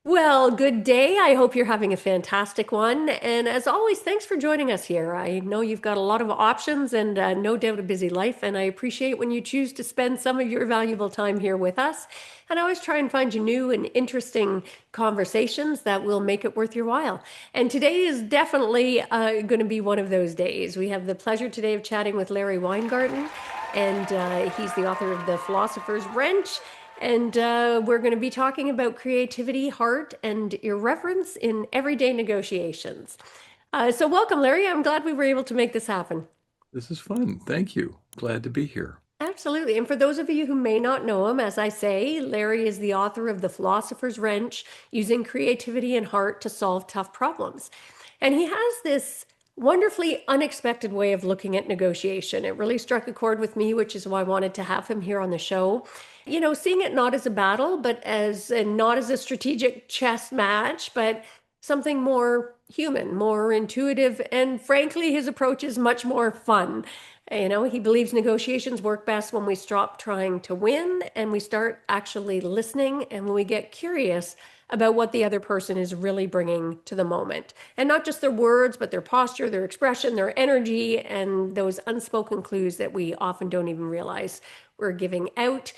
Well, good day. I hope you're having a fantastic one. And as always, thanks for joining us here. I know you've got a lot of options and no doubt a busy life, and I appreciate when you choose to spend some of your valuable time here with us. And I always try and find you new and interesting conversations that will make it worth your while. And today is definitely going to be one of those days. We have the pleasure today of chatting with Larry Weingarten, and he's the author of The Philosopher's Wrench. And we're going to be talking about creativity, heart, and irreverence in everyday negotiations. So, welcome, Larry. I'm glad we were able to make this happen. This is fun. Thank you. Glad to be here. Absolutely. And for those of you who may not know him, as I say, Larry is the author of The Philosopher's Wrench, using creativity and heart to solve tough problems. And he has this wonderfully unexpected way of looking at negotiation. It really struck a chord with me, which is why I wanted to have him here on the show. You know, seeing it not as a battle, but as and not as a strategic chess match, but something more human, more intuitive, and frankly, his approach is much more fun. You know, he believes negotiations work best when we stop trying to win and we start actually listening and when we get curious about what the other person is really bringing to the moment. And not just their words, but their posture, their expression, their energy, and those unspoken clues that we often don't even realize we're giving out.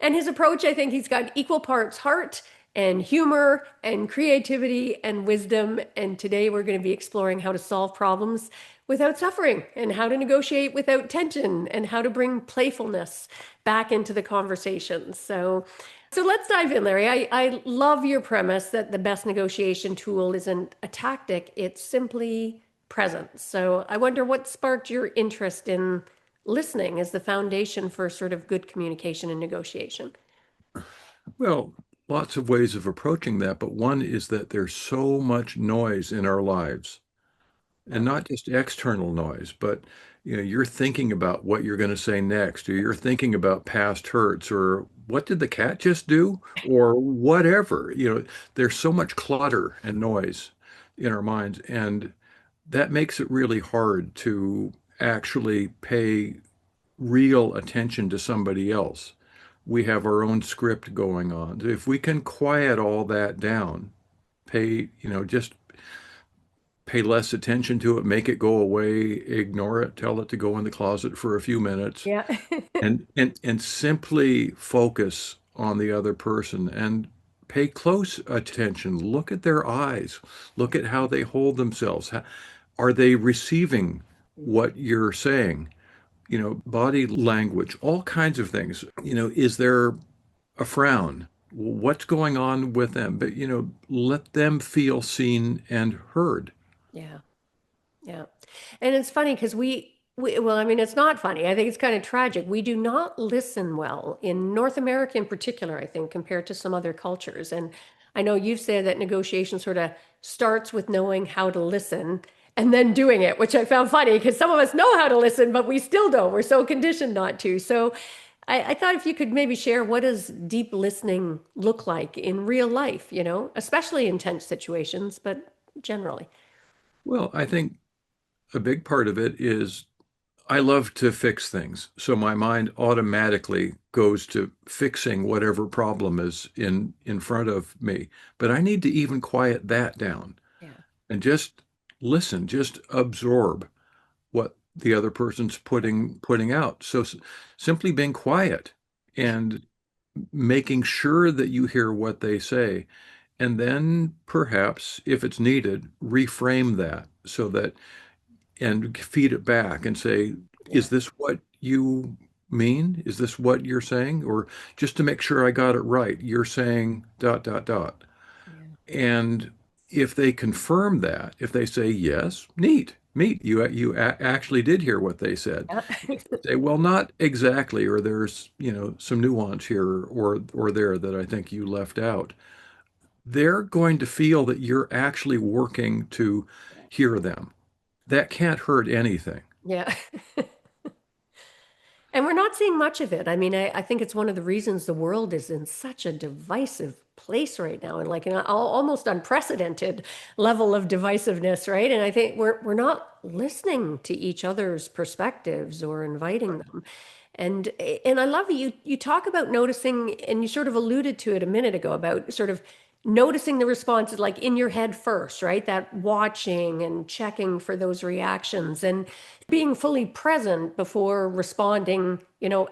And his approach, I think he's got equal parts heart and humor and creativity and wisdom. And today we're going to be exploring how to solve problems without suffering and how to negotiate without tension and how to bring playfulness back into the conversations. So let's dive in, Larry. I love your premise that the best negotiation tool isn't a tactic, it's simply presence. So I wonder what sparked your interest in listening as the foundation for sort of good communication and negotiation. Well, lots of ways of approaching that, but one is that there's so much noise in our lives, Yeah. and not just external noise, but you're thinking about what you're going to say next, or you're thinking about past hurts, or what did the cat just do, or whatever. There's so much clutter and noise in our minds, and that makes it really hard to actually pay real attention to somebody else. We have our own script going on. If we can quiet all that down, just pay less attention to it, make it go away, ignore it, tell it to go in the closet for a few minutes, Yeah. and simply focus on the other person and pay close attention. Look at their eyes. Look at how they hold themselves. Are they receiving what you're saying? Body language, all kinds of things. Is there a frown? What's going on with them? But, let them feel seen and heard. Yeah. Yeah. And it's funny because well, I mean, it's not funny. I think it's kind of tragic. We do not listen well in North America in particular, I think, compared to some other cultures. And I know you've said that negotiation sort of starts with knowing how to listen and then doing it, which I found funny because some of us know how to listen, but we still don't. We're so conditioned not to. So I thought if you could maybe share what does deep listening look like in real life, especially in tense situations, but generally. Well, I think a big part of it is I love to fix things. So my mind automatically goes to fixing whatever problem is in front of me. But I need to even quiet that down Yeah. and just listen, just absorb what the other person's putting out. So simply being quiet and making sure that you hear what they say, and then perhaps, if it's needed, reframe that so that and feed it back and say, Yeah. is this what you mean? Is this what you're saying? Or just to make sure I got it right, you're saying dot, dot, dot. Yeah. And if they confirm that, if they say yes, neat, you actually did hear what they said. Yeah. If they say, well, not exactly, or there's some nuance here or there that I think you left out, they're going to feel that you're actually working to hear them. That can't hurt anything. Yeah. And we're not seeing much of it. I mean, I think it's one of the reasons the world is in such a divisive place right now and like an almost unprecedented level of divisiveness, right? And I think we're not listening to each other's perspectives or inviting them. And I love you talk about noticing, and you sort of alluded to it a minute ago about sort of noticing the responses like in your head first, right? That watching and checking for those reactions and being fully present before responding,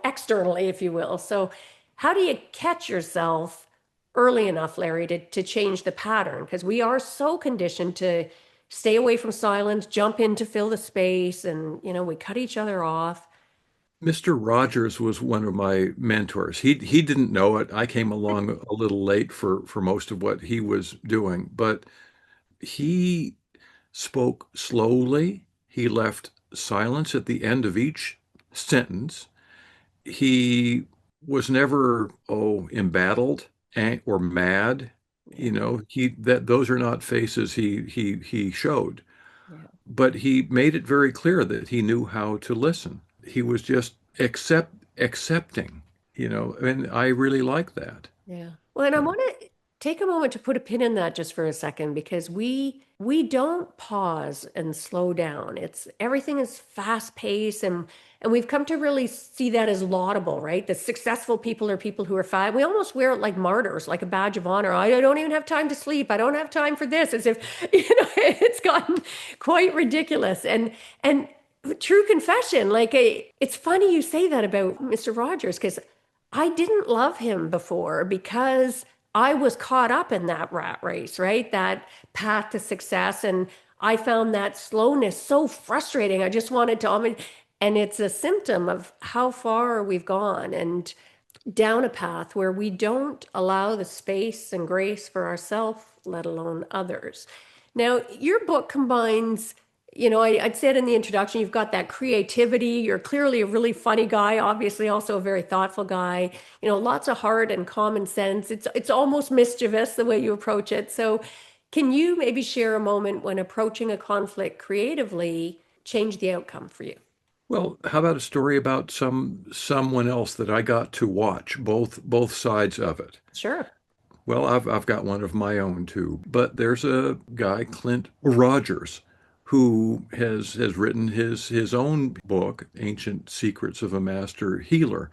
externally, if you will. So, how do you catch yourself early enough, Larry, to change the pattern? Because we are so conditioned to stay away from silence, jump in to fill the space, and, we cut each other off. Mr. Rogers was one of my mentors. He didn't know it. I came along a little late for most of what he was doing, but he spoke slowly. He left silence at the end of each sentence. He was never, embattled or mad. Yeah, He that those are not faces he showed. yeah. But he made it very clear that he knew how to listen. He was just accepting, and I really like that. Yeah. Well, and I Yeah. want to take a moment to put a pin in that just for a second because we don't pause and slow down. It's everything is fast paced and we've come to really see that as laudable, right? The successful people are people who are fine. We almost wear it like martyrs, like a badge of honor. I don't even have time to sleep. I don't have time for this, as if, it's gotten quite ridiculous. And true confession, like it's funny you say that about Mr. Rogers because I didn't love him before because I was caught up in that rat race, right? That path to success. And I found that slowness so frustrating. I just wanted to, and it's a symptom of how far we've gone. And down a path where we don't allow the space and grace for ourselves, let alone others. Now, your book combines, I'd said in the introduction, you've got that creativity. You're clearly a really funny guy, obviously also a very thoughtful guy, lots of heart and common sense. It's almost mischievous the way you approach it. So, can you maybe share a moment when approaching a conflict creatively changed the outcome for you? Well, how about a story about someone else that I got to watch both sides of it? Sure. Well, I've got one of my own too, but there's a guy, Clint Rogers, who has written his own book, Ancient Secrets of a Master Healer,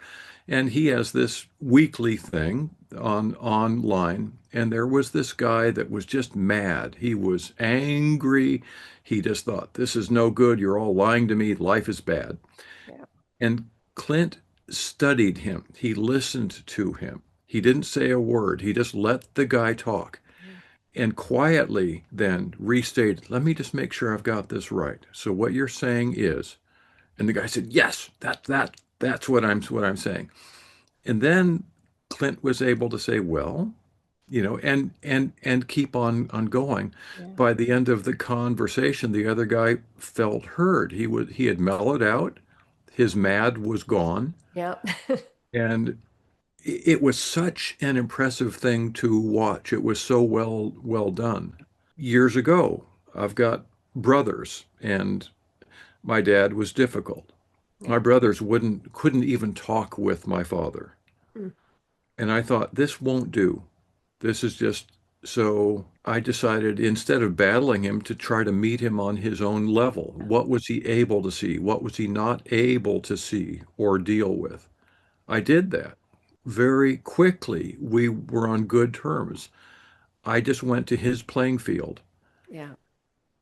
and he has this weekly thing online. And there was this guy that was just mad. He was angry. He just thought, "This is no good. You're all lying to me. Life is bad." Yeah. And Clint studied him. He listened to him. He didn't say a word. He just let the guy talk and quietly then restated, "Let me just make sure I've got this right. So what you're saying is," and the guy said, "Yes, that's what I'm saying." And then Clint was able to say, "Well, and keep on going." Yeah. By the end of the conversation, the other guy felt heard. He had mellowed out. His mad was gone. Yeah. And it was such an impressive thing to watch. It was so well done. Years ago, I've got brothers, and my dad was difficult. Yeah. My brothers couldn't even talk with my father. Mm. And I thought, this won't do. This is just so I decided instead of battling him to try to meet him on his own level. What was he able to see? What was he not able to see or deal with? I did that. Very quickly, we were on good terms. I just went to his playing field Yeah.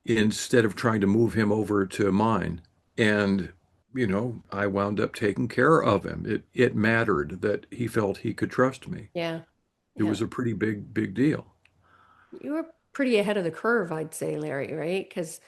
instead of trying to move him over to mine. And, I wound up taking care of him. It mattered that he felt he could trust me. Yeah. It Yeah. was a pretty big deal. You were pretty ahead of the curve, I'd say, Larry, right? Because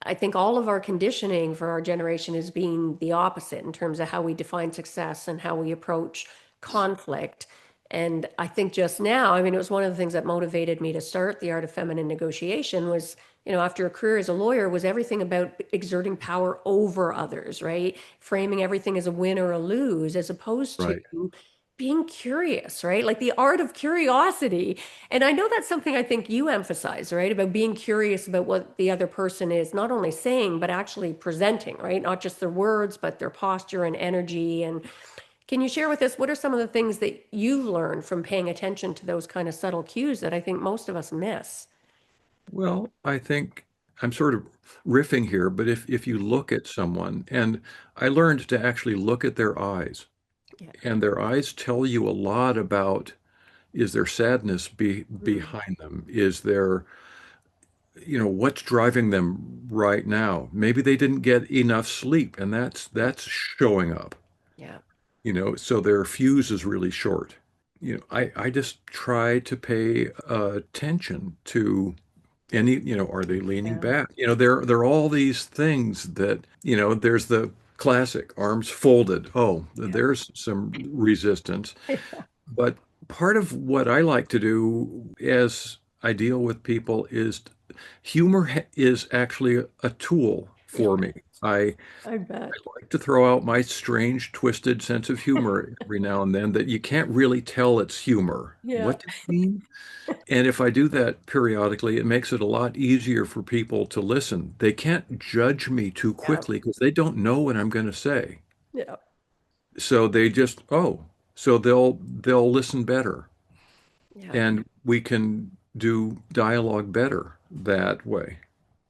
I think all of our conditioning for our generation is being the opposite in terms of how we define success and how we approach conflict. And I think just now, I mean, it was one of the things that motivated me to start the Art of Feminine Negotiation was, after a career as a lawyer, was everything about exerting power over others, right? Framing everything as a win or a lose, as opposed to Right. being curious, right? Like the art of curiosity. And I know that's something I think you emphasize, right? About being curious about what the other person is not only saying, but actually presenting, right? Not just their words, but their posture and energy. And can you share with us what are some of the things that you've learned from paying attention to those kind of subtle cues that I think most of us miss? Well, I think I'm sort of riffing here, but if you look at someone, and I learned to actually look at their eyes, Yeah. and their eyes tell you a lot about Is there sadness Mm, behind them? Is there, what's driving them right now? Maybe they didn't get enough sleep, and that's showing up, yeah. so their fuse is really short. I just try to pay attention to any, are they leaning Yeah. back? There are all these things that, there's the classic arms folded. Oh, Yeah. there's some resistance. But part of what I like to do as I deal with people is is actually a tool Yeah. for me. I bet. I like to throw out my strange, twisted sense of humor every now and then that you can't really tell it's humor. Yeah. What do you mean? And if I do that periodically, it makes it a lot easier for people to listen. They can't judge me too Yeah. quickly because they don't know what I'm going to say. Yeah. So they just, oh, so they'll listen better. Yeah. And we can do dialogue better that way.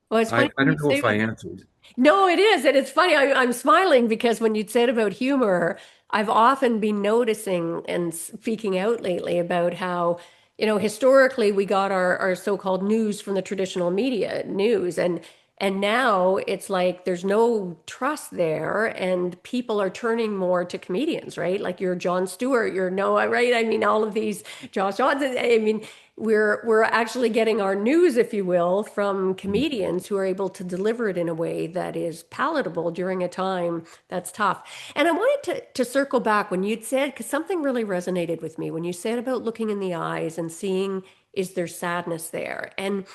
Well, it's funny I when you don't know say if I that. answered. No, it is. And it's funny. I'm smiling because when you said about humor, I've often been noticing and speaking out lately about how, historically we got our so-called news from the traditional media news. And now it's like there's no trust there and people are turning more to comedians, right? Like you're Jon Stewart, you're Noah, right? I mean, all of these Josh Johnson. I mean, we're actually getting our news, if you will, from comedians who are able to deliver it in a way that is palatable during a time that's tough. And I wanted to circle back when you'd said, because something really resonated with me when you said about looking in the eyes and seeing, is there sadness there? And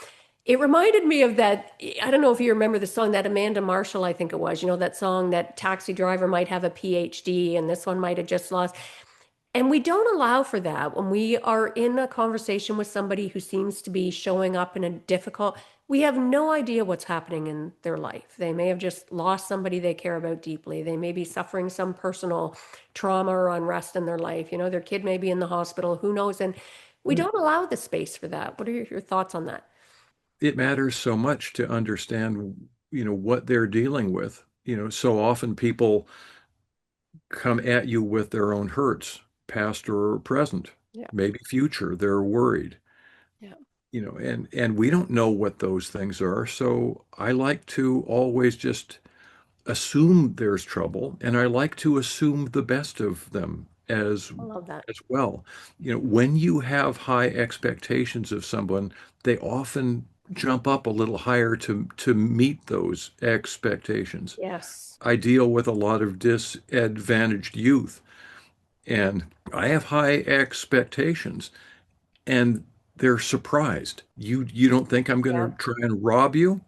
it reminded me of that. I don't know if you remember the song that Amanda Marshall, I think it was, that song that taxi driver might have a PhD and this one might have just lost. And we don't allow for that when we are in a conversation with somebody who seems to be showing up in a difficult, we have no idea what's happening in their life. They may have just lost somebody they care about deeply. They may be suffering some personal trauma or unrest in their life. Their kid may be in the hospital, who knows? And we Right. don't allow the space for that. What are your thoughts on that? It matters so much to understand, what they're dealing with. So often people come at you with their own hurts, past or present, Yeah. maybe future. They're worried, Yeah. and we don't know what those things are. So I like to always just assume there's trouble, and I like to assume the best of them I love that. as well. When you have high expectations of someone, they often jump up a little higher to meet those expectations. Yes. I deal with a lot of disadvantaged youth, and I have high expectations, and they're surprised. You don't think I'm going Yeah. to try and rob you?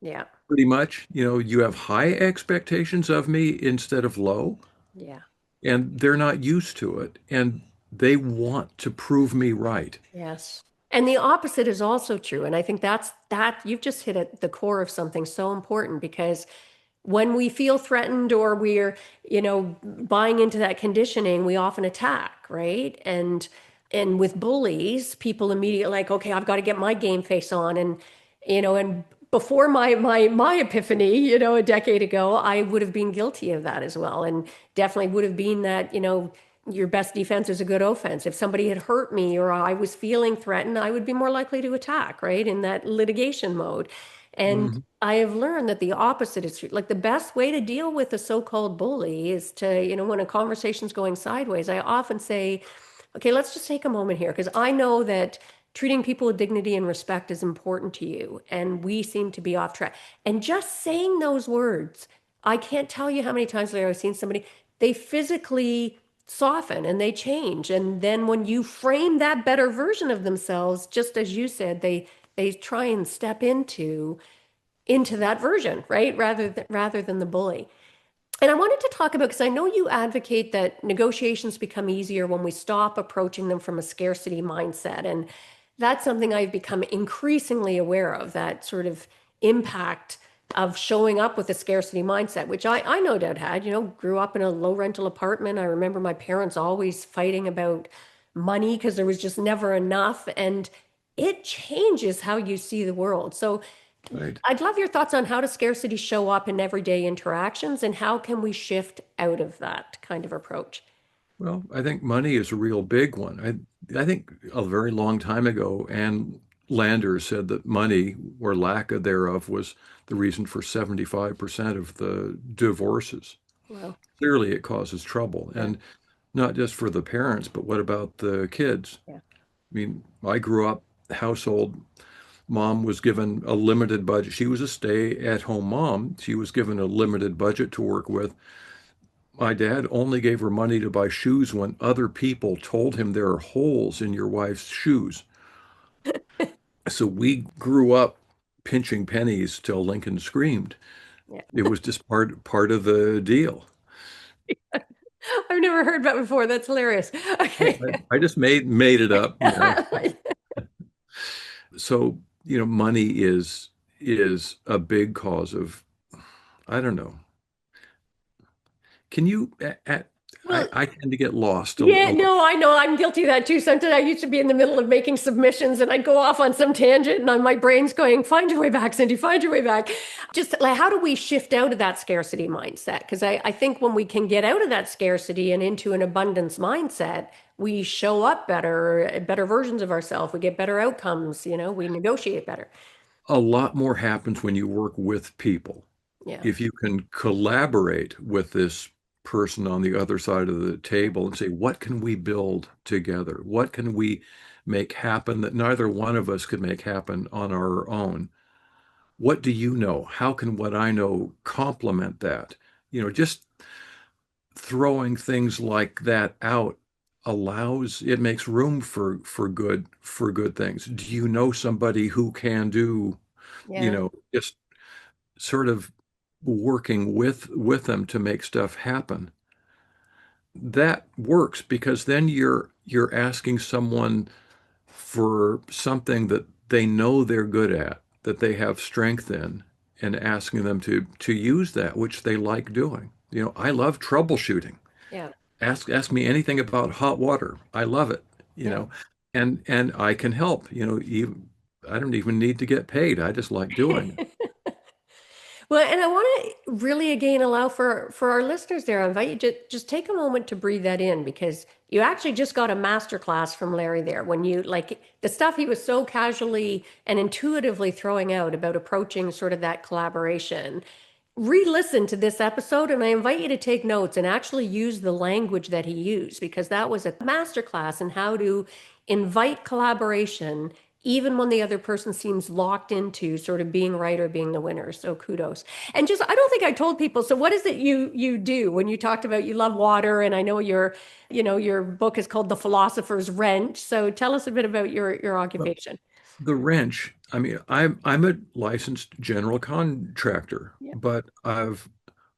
Yeah. Pretty much. You have high expectations of me instead of low, Yeah. and they're not used to it, and they want to prove me right. Yes. And the opposite is also true. And I think that you've just hit at the core of something so important because when we feel threatened or we're, buying into that conditioning, we often attack, right? And with bullies, people immediately like, okay, I've got to get my game face on. And before my epiphany, a decade ago, I would have been guilty of that as well. And definitely would have been that, your best defense is a good offense. If somebody had hurt me or I was feeling threatened, I would be more likely to attack, right? In that litigation mode. And Mhm. I have learned that the opposite is true. Like the best way to deal with a so-called bully is to, when a conversation's going sideways, I often say, okay, let's just take a moment here because I know that treating people with dignity and respect is important to you. And we seem to be off track. And just saying those words, I can't tell you how many times I've seen somebody, they physically soften and they change. And then when you frame that better version of themselves, just as you said, they try and step into that version, right? Rather than the bully. And I wanted to talk about because I know you advocate that negotiations become easier when we stop approaching them from a scarcity mindset. And that's something I've become increasingly aware of, that sort of impact of showing up with a scarcity mindset, which I no doubt had, grew up in a low rental apartment. I remember my parents always fighting about money because there was just never enough. And it changes how you see the world. So Right. I'd love your thoughts on how does scarcity show up in everyday interactions and how can we shift out of that kind of approach? Well, I think money is a real big one. I think a very long time ago, Ann Landers said that money or lack of thereof was the reason for 75% of the divorces. Well, Clearly, it causes trouble, yeah, and not just for the parents, but what about the kids? yeah. I mean, I grew up household. Mom was given a limited budget. She was a stay-at-home mom. She was given a limited budget to work with. My dad only gave her money to buy shoes when other people told him there are holes in your wife's shoes. So we grew up pinching pennies till Lincoln screamed. Yeah. It was just part of the deal. I've never heard that before. That's hilarious. Okay. I just made it up, you know. So, money is a big cause of, I don't know. Can you, Well, I tend to get lost yeah, no, I know. I'm guilty of that too. Sometimes I used to be in the middle of making submissions and I'd go off on some tangent and my brain's going, find your way back, Cindy, find your way back. Just like, how do we shift out of that scarcity mindset? Because I think when we can get out of that scarcity and into an abundance mindset, we show up better, better versions of ourselves. We get better outcomes, we negotiate better. a lot more happens when you work with people. Yeah, If you can collaborate with this person on the other side of the table and say, what can we build together? What can we make happen that neither one of us could make happen on our own? What do you know? How can what I know complement that? Just throwing things like that out it makes room for good things. Do you know somebody who can do, yeah, just sort of working with them to make stuff happen? That works because then you're asking someone for something that they know they're good at, that they have strength in, and asking them to use that, which they like doing. I love troubleshooting. yeah, Ask me anything about hot water. I love it, yeah. and I can help. I don't even need to get paid. I just like doing it. Well, and I want to really again allow for our listeners there. I invite you to just take a moment to breathe that in because you actually just got a master class from Larry there when you like the stuff he was so casually and intuitively throwing out about approaching sort of that collaboration. Re-listen to this episode and I invite you to take notes and actually use the language that he used because that was a master class in how to invite collaboration even when the other person seems locked into sort of being right or being the winner. So kudos. And just I don't think I told people. So what is it you do when you talked about you love water and I know your book is called The Philosopher's Wrench. So tell us a bit about your Well, occupation. the wrench, I mean, I'm a licensed general contractor, Yeah. but I've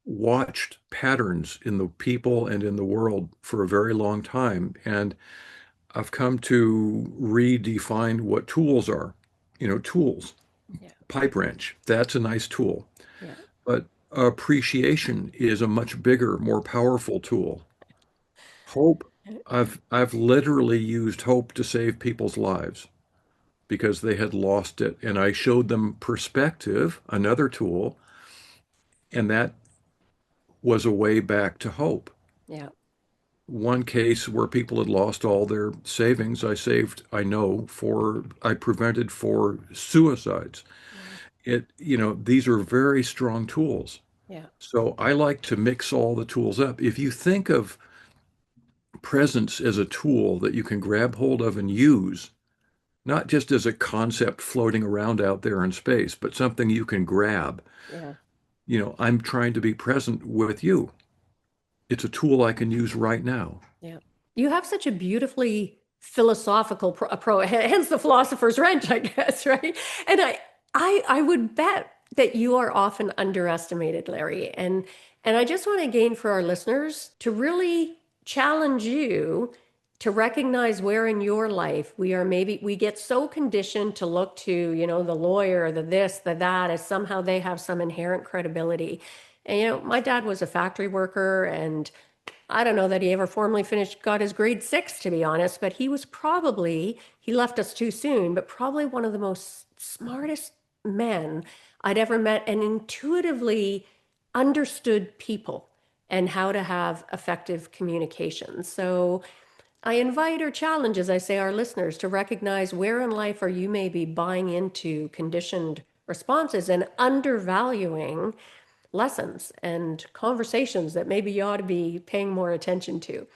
watched patterns in the people and in the world for a very long time, and I've come to redefine what tools are. Tools, Yeah. pipe wrench, that's a nice tool, Yeah. but appreciation is a much bigger, more powerful tool. Hope, I've literally used hope to save people's lives because they had lost it. And I showed them perspective, another tool, and that was a way back to hope. Yeah. One case where people had lost all their savings, I prevented four suicides. Yeah. These are very strong tools. Yeah. So I like to mix all the tools up. If you think of presence as a tool that you can grab hold of and use, not just as a concept floating around out there in space, but something you can grab. Yeah. I'm trying to be present with you. It's a tool I can use right now. Yeah. You have such a beautifully philosophical approach, hence the philosopher's wrench, I guess, right? And I would bet that you are often underestimated, Larry. And I just want to again for our listeners to really challenge you to recognize where in your life we get so conditioned to look to, the lawyer, the this, the that, as somehow they have some inherent credibility. And my dad was a factory worker and I don't know that he ever formally got his grade six, to be honest, but he left us too soon, but probably one of the most smartest men I'd ever met and intuitively understood people and how to have effective communication. So I invite or challenge, as I say, our listeners to recognize where in life are you maybe buying into conditioned responses and undervaluing lessons and conversations that maybe you ought to be paying more attention to.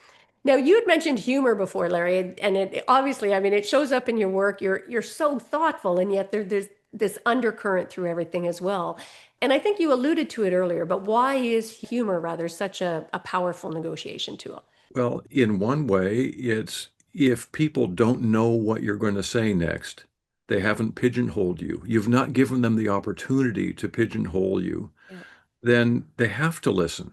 Now, you had mentioned humor before, Larry, and it obviously, I mean, it shows up in your work. You're so thoughtful, and yet there's this undercurrent through everything as well. And I think you alluded to it earlier, but why is humor rather such a powerful negotiation tool? Well, in one way, it's if people don't know what you're going to say next, they haven't pigeonholed you, you've not given them the opportunity to pigeonhole you, Yeah. then they have to listen.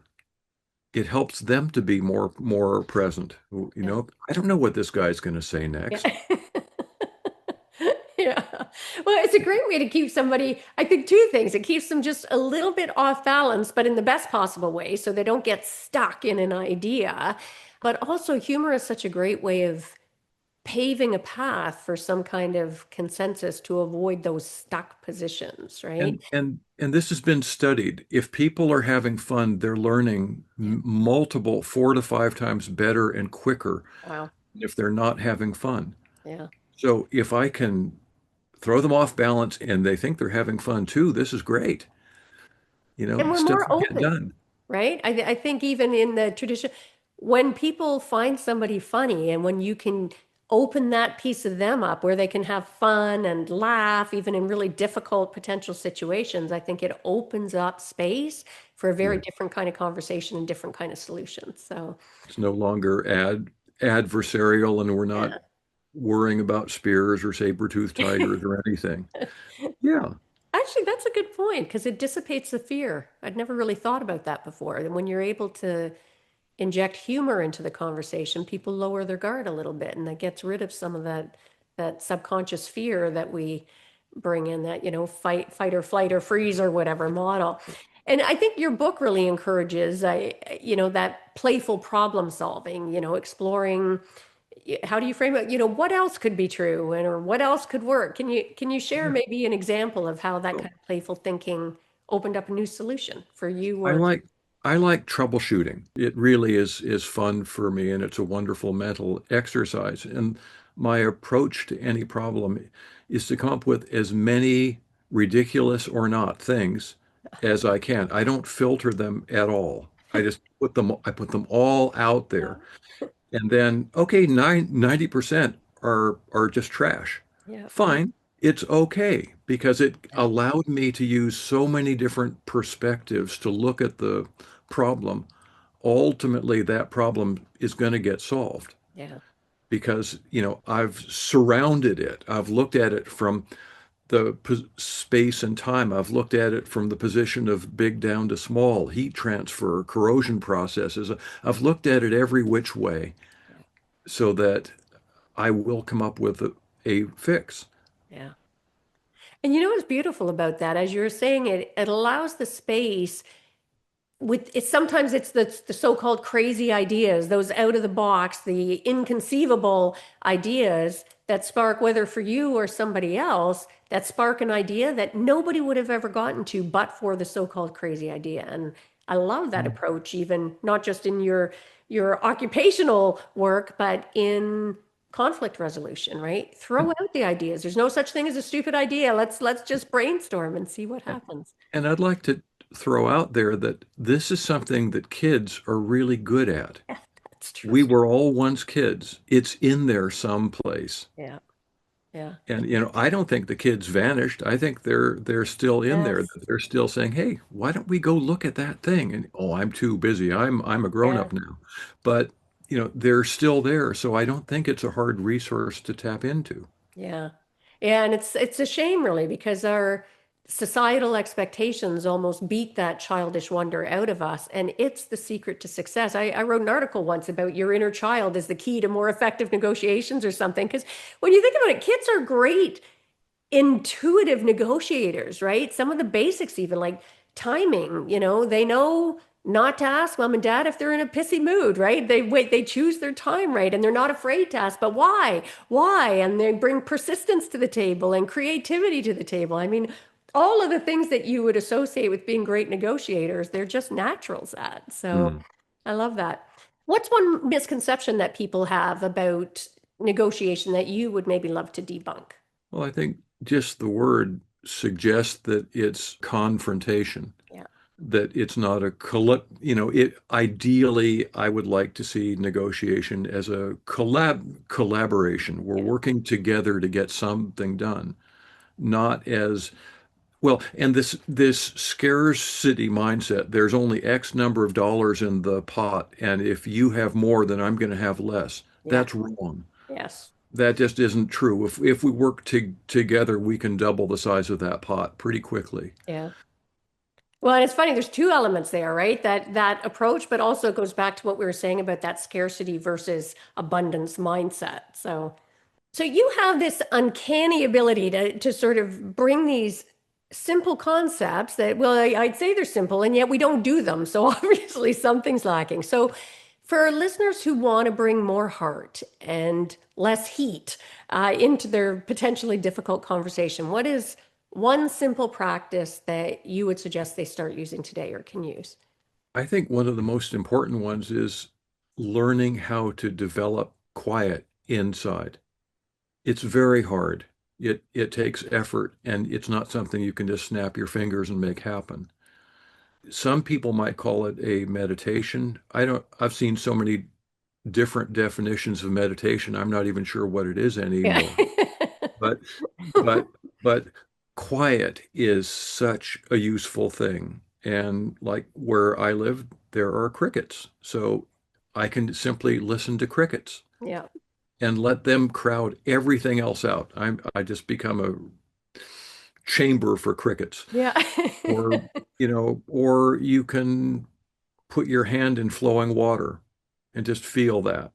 It helps them to be more present. Yeah. I don't know what this guy's going to say Yeah. next. Yeah. Well, it's a great way to keep somebody, I think two things. It keeps them just a little bit off balance, but in the best possible way, so they don't get stuck in an idea. But also, humor is such a great way of paving a path for some kind of consensus to avoid those stuck positions, right? And this has been studied. If people are having fun, they're learning Yeah. multiple 4 to 5 times better and quicker Wow. than if they're not having fun. Yeah. So if I can throw them off balance and they think they're having fun too, this is great. And we're Stuff more will get open, done. right? I think even in the tradition, when people find somebody funny and when you can open that piece of them up where they can have fun and laugh, even in really difficult potential situations, I think it opens up space for a very Yeah. different kind of conversation and different kind of solutions. So, It's no longer adversarial and we're not yeah. worrying about spears or saber-toothed tigers or anything. Yeah. Actually, that's a good point because it dissipates the fear. I'd never really thought about that before. And when you're able to inject humor into the conversation, people lower their guard a little bit, and that gets rid of some of that subconscious fear that we bring in, that, fight or flight or freeze or whatever model. And I think your book really encourages, that playful problem solving, exploring how do you frame it? What else could be true and or what else could work? Can you share Yeah. maybe an example of how that Well, kind of playful thinking opened up a new solution for you I or like I like troubleshooting. It really is fun for me and it's a wonderful mental exercise. And my approach to any problem is to come up with as many ridiculous or not things as I can. I don't filter them at all. I put them all out yeah, there. And then, okay, 90% are just trash. yeah, Fine, it's okay because it yeah, allowed me to use so many different perspectives to look at the problem. Ultimately, that problem is going to get solved yeah, because, I've surrounded it. I've looked at it from the space and time. I've looked at it from the position of big down to small, heat transfer, corrosion processes. I've looked at it every which way yeah, so that I will come up with a fix. yeah. And you know what's beautiful about that? As you're saying it, it allows the space with it. Sometimes it's the so-called crazy ideas, those out of the box, the inconceivable ideas that spark, whether for you or somebody else, that spark an idea that nobody would have ever gotten to but for the so-called crazy idea. And I love that Mm. approach, even not just in your occupational work, but in conflict resolution, right? Throw And, out the ideas. There's no such thing as a stupid idea. Let's just brainstorm and see what and happens. and I'd like to throw out there that this is something that kids are really good at. Yeah, that's true. We were all once kids. It's in there someplace. Yeah, yeah. And I don't think the kids vanished. I think they're still in there. Yes. They're still saying, "Hey, why don't we go look at that thing?" And oh, I'm too busy. I'm a grown Yeah. up now. But, they're still there. So I don't think it's a hard resource to tap into. Yeah. Yeah, and it's a shame really because our societal expectations almost beat that childish wonder out of us. And it's the secret to success. I wrote an article once about your inner child is the key to more effective negotiations or something. Because when you think about it, kids are great intuitive negotiators, right? Some of the basics, even like timing, they know not to ask mom and dad if they're in a pissy mood, right? They wait, they choose their time right, and they're not afraid to ask, but why? Why? And they bring persistence to the table and creativity to the table. I mean, all of the things that you would associate with being great negotiators, they're just naturals at. So Hmm. I love that. What's one misconception that people have about negotiation that you would maybe love to debunk? Well, I think just the word suggests that it's confrontation, Yeah. that it's not a it ideally I would like to see negotiation as a collaboration. We're Yeah. working together to get something done, not as well, and this scarcity mindset, there's only X number of dollars in the pot, and if you have more, then I'm going to have less. Yeah. That's wrong. Yes. That just isn't true. If we work together, we can double the size of that pot pretty quickly. Yeah. Well, and it's funny, there's two elements there, right? That approach, but also it goes back to what we were saying about that scarcity versus abundance mindset. So you have this uncanny ability to sort of bring these simple concepts that, well, I'd say they're simple, and yet we don't do them. So obviously something's lacking. So for listeners who want to bring more heart and less heat into their potentially difficult conversation, what is one simple practice that you would suggest they start using today or can use? I think one of the most important ones is learning how to develop quiet inside. It's very hard. It takes effort, and it's not something you can just snap your fingers and make happen. Some people might call it a meditation. I've seen so many different definitions of meditation. I'm not even sure what it is Yeah. anymore. But but but quiet is such a useful thing. And like where I live, there are crickets. So I can simply listen to crickets Yeah. and let them crowd everything else out. I just become a chamber for crickets. Yeah. Or, or you can put your hand in flowing water and just feel that.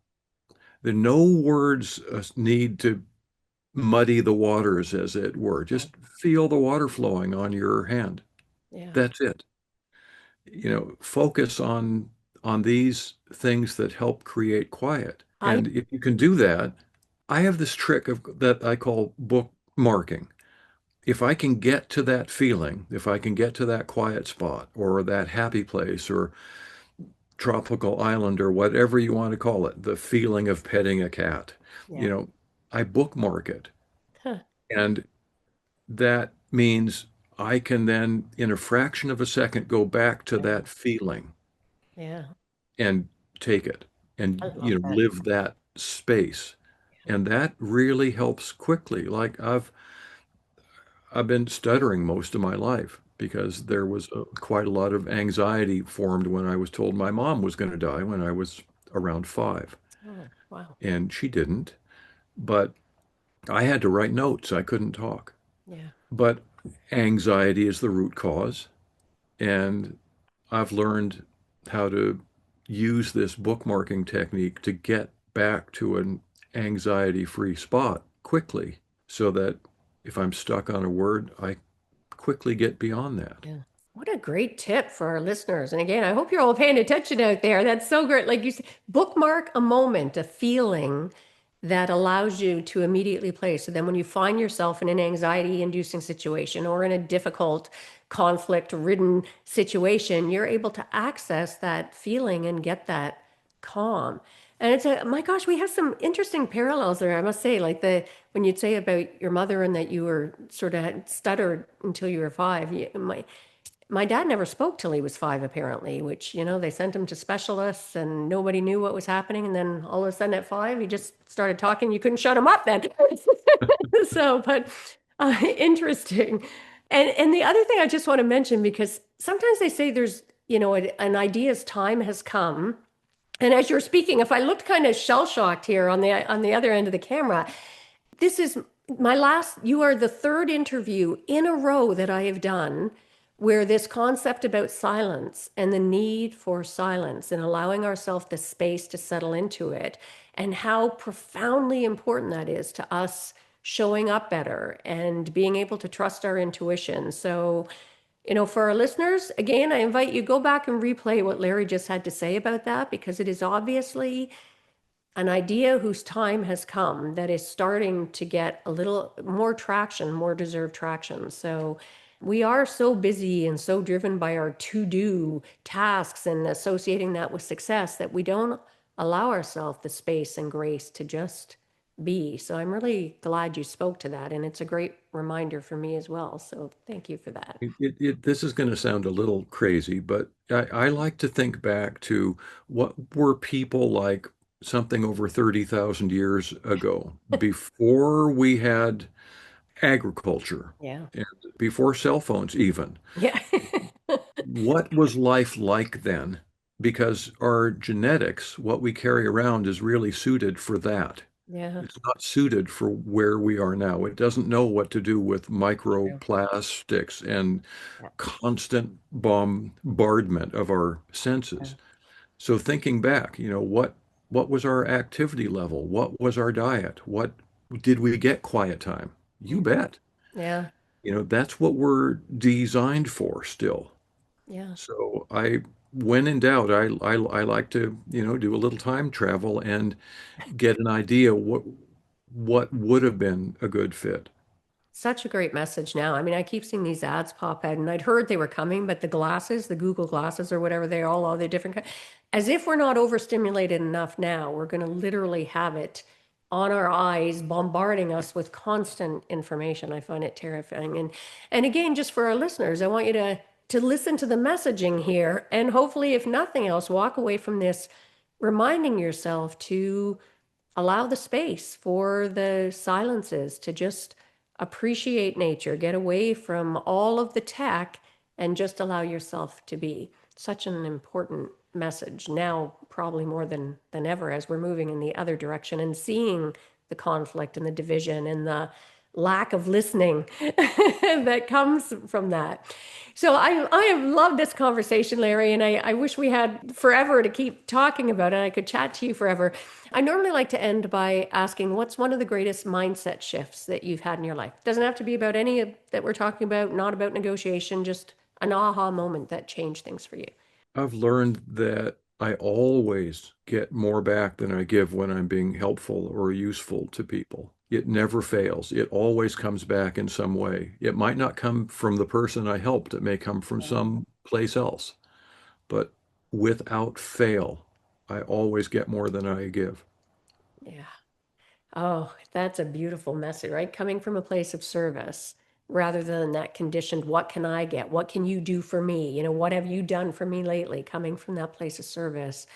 There no words need to muddy the waters, as it were. Just feel the water flowing on your hand. Yeah. That's it. Focus on these things that help create quiet. I And if you can do that, I have this trick that I call bookmarking. If I can get to that feeling, if I can get to that quiet spot or that happy place or tropical island or whatever you want to call it, the feeling of petting a cat, you yeah. know, I bookmark it. Huh. And that means I can then, in a fraction of a second, go back to Yeah. that feeling Yeah. and take it I and, love that. live that space. And that really helps quickly. Like I've been stuttering most of my life because there was quite a lot of anxiety formed when I was told my mom was going to die when I was around 5. Oh, wow. And she didn't, but I had to write notes. I couldn't talk. Yeah. But anxiety is the root cause. And I've learned how to use this bookmarking technique to get back to an anxiety-free spot quickly so that if I'm stuck on a word, I quickly get beyond that. Yeah. What a great tip for our listeners. And again, I hope you're all paying attention out there. That's so great. Like you said, bookmark a moment, a feeling that allows you to immediately play. So then when you find yourself in an anxiety-inducing situation or in a difficult conflict-ridden situation, you're able to access that feeling and get that calm. And my gosh, we have some interesting parallels there, I must say. Like when you'd say about your mother and that you were sort of stuttered until you were 5. My dad never spoke till he was 5, apparently, which, they sent him to specialists and nobody knew what was happening. And then all of a sudden at 5, he just started talking. You couldn't shut him up then. So, but interesting. And the other thing I just want to mention, because sometimes they say there's, an idea's time has come. And as you're speaking, if I looked kind of shell shocked here on the other end of the camera, this is you are the third interview in a row that I have done where this concept about silence and the need for silence and allowing ourselves the space to settle into it and how profoundly important that is to us showing up better and being able to trust our intuition. So, for our listeners, again, I invite you go back and replay what Larry just had to say about that because it is obviously an idea whose time has come that is starting to get a little more traction, more deserved traction. So we are so busy and so driven by our to-do tasks and associating that with success that we don't allow ourselves the space and grace to just be. So I'm really glad you spoke to that, and it's a great reminder for me as well. So thank you for that. This is going to sound a little crazy, but I like to think back to what were people like something over 30,000 years ago, before we had agriculture Yeah. and before cell phones even. Yeah. What was life like then? Because our genetics, what we carry around, is really suited for that. Yeah. It's not suited for where we are now. It doesn't know what to do with True. microplastics and Yeah. constant bombardment of our Yeah. senses. So thinking back, what was our activity level? What was our diet? What did we get quiet time? You Mhm. bet. Yeah. That's what we're designed for still. Yeah. So when in doubt, I like to, do a little time travel and get an idea what would have been a good fit. Such a great message now. I mean, I keep seeing these ads pop out, and I'd heard they were coming, but the glasses, the Google glasses or whatever, they all the different as if we're not overstimulated enough now, we're going to literally have it on our eyes, bombarding us with constant information. I find it terrifying. And again, just for our listeners, I want you to listen to the messaging here, and hopefully, if nothing else, walk away from this reminding yourself to allow the space for the silences to just appreciate nature, get away from all of the tech and just allow yourself to be. Such an important message now, probably more than ever, as we're moving in the other direction and seeing the conflict and the division and the lack of listening that comes from that. So I have loved this conversation, Larry, and I wish we had forever to keep talking about it. I could chat to you forever. I normally like to end by asking, what's one of the greatest mindset shifts that you've had in your life? Doesn't have to be about any of that we're talking about, not about negotiation, just an aha moment that changed things for you. I've learned that I always get more back than I give when I'm being helpful or useful to people. It never fails. It always comes back in some way. It might not come from the person I helped. It may come from some place else. But without fail, I always get more than I give. Yeah. Oh, that's a beautiful message, right? Coming from a place of service rather than that conditioned, what can I get? What can you do for me? What have you done for me lately? Coming from that place of service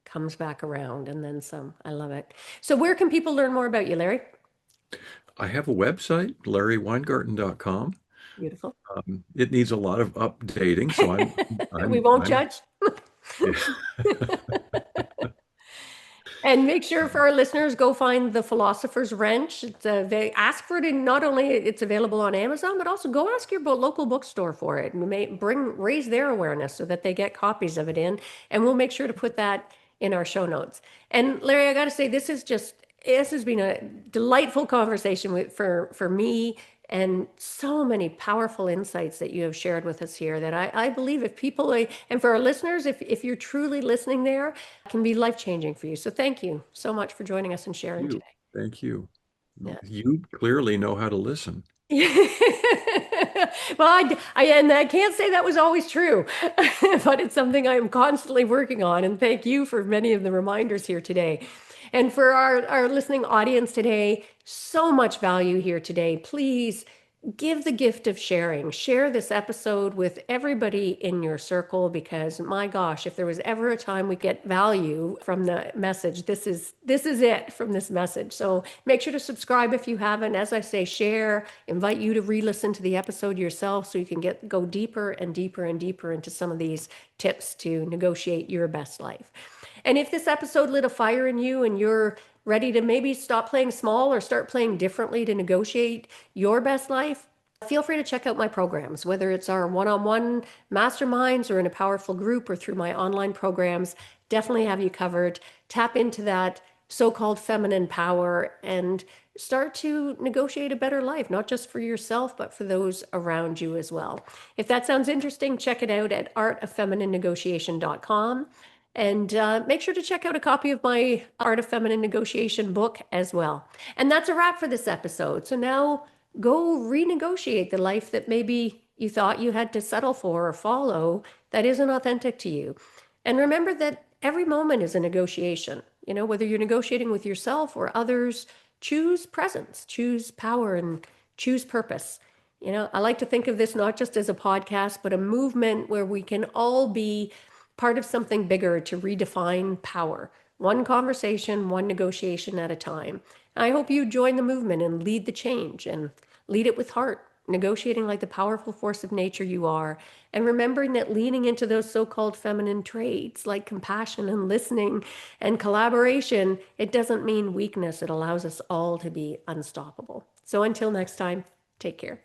comes back around and then some. I love it. So where can people learn more about you, Larry? I have a website, larryweingarten.com. Beautiful. It needs a lot of updating, so We I'm, won't I'm, judge. And make sure for our listeners, go find the Philosopher's Wrench. They ask for it, and not only it's available on Amazon, but also go ask your local bookstore for it, and raise their awareness so that they get copies of it in. And we'll make sure to put that in our show notes. And Larry, I got to say, this has been a delightful conversation for me, and so many powerful insights that you have shared with us here that I believe if people, and for our listeners, if you're truly listening there, it can be life-changing for you. So thank you so much for joining us and sharing you. today. Thank you. Yeah. You clearly know how to listen. Well, and I can't say that was always true, but it's something I'm constantly working on. And thank you for many of the reminders here today. And for our listening audience today, so much value here today. Please give the gift of sharing. Share this episode with everybody in your circle because my gosh, if there was ever a time we get value from the message, this is it from this message. So make sure to subscribe if you haven't. As I say, share, invite you to re-listen to the episode yourself so you can go deeper and deeper and deeper into some of these tips to negotiate your best life. And if this episode lit a fire in you and you're ready to maybe stop playing small or start playing differently to negotiate your best life, feel free to check out my programs, whether it's our one-on-one masterminds or in a powerful group or through my online programs. Definitely have you covered. Tap into that so-called feminine power and start to negotiate a better life, not just for yourself, but for those around you as well. If that sounds interesting, check it out at artoffemininenegotiation.com. And make sure to check out a copy of my Art of Feminine Negotiation book as well. And that's a wrap for this episode. So now go renegotiate the life that maybe you thought you had to settle for or follow that isn't authentic to you. And remember that every moment is a negotiation. Whether you're negotiating with yourself or others, choose presence, choose power, and choose purpose. I like to think of this not just as a podcast, but a movement where we can all be part of something bigger to redefine power, one conversation, one negotiation at a time. I hope you join the movement and lead the change and lead it with heart, negotiating like the powerful force of nature you are, and remembering that leaning into those so-called feminine traits like compassion and listening and collaboration, it doesn't mean weakness. It allows us all to be unstoppable. So until next time, take care.